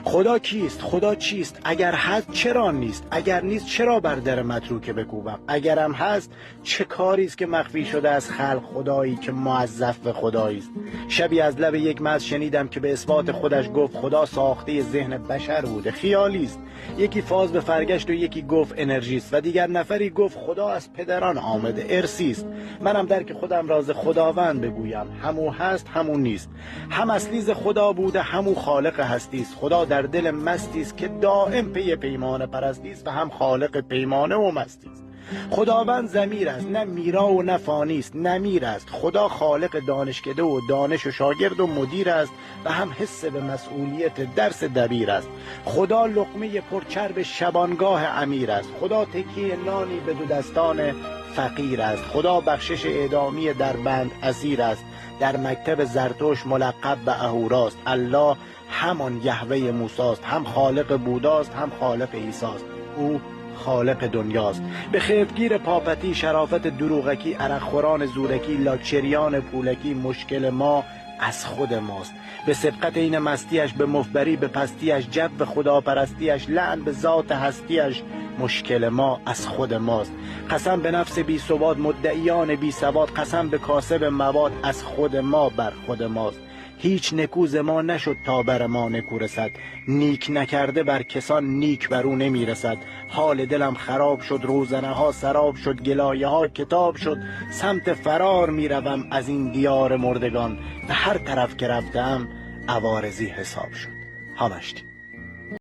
خدا کیست؟ خدا چیست؟ اگر هست چرا نیست؟ اگر نیست چرا بر در متروکه بکوبم؟ اگرم هست چه کاری است که مخفی شده از خلق خدایی که موظف به خدایی است؟ شبی از لب یک مرد شنیدم که به اثبات خودش گفت خدا ساخته ذهن بشر بوده، خیالی است. یکی فاز به فرگشت و یکی گفت انرژی است و دیگر نفری گفت خدا از پدران آمده، ارثی است. منم درک خودم راز خداوند بگویم، همو هست همو نیست، هم اصلی ز خدا بوده همو خالق هستی است. خدا در دل مستی است که دائم پی پیمانه پرستی است و هم خالق پیمانه و مستی است. خداوند ضمیر است، نه میرا و نه فانی است، نه میر است. خدا خالق دانشکده و دانش و شاگرد و مدیر است و هم حس به مسئولیت درس دبیر است. خدا لقمه پرچرب شبانگاه امیر است. خدا تکیه نانی به دو دستان فقیر است. خدا بخشش اعدامی در بند اسیر است. در مکتب زرتشت ملقب به اهوراست. الله همان یهوه موساست، هم خالق بوداست هم خالق عیساست. او خالق دنیاست. به خردگیر پاپتی، شرافت دروغکی، عرق خوران زورکی، لاکچریان پولکی، مشکل ما از خود ماست. به سبقت این مستیش، به مفبری به پستیش، جب به خدا پرستیش، لعن به ذات هستیش، مشکل ما از خود ماست. قسم به نفس بی ثبات، مدعیان بی ثبات، قسم به کاسب مواد، از خود ما بر خود ماست. هیچ نکوز ما نشد تا بر ما نکو رسد، نیک نکرده بر کسان نیک بر او نمی رسد. حال دلم خراب شد، روزنه ها سراب شد، گلایه ها کتاب شد، سمت فرار می روم از این دیار مردگان. به هر طرف که رفتم عوارضی حساب شد. همشتی.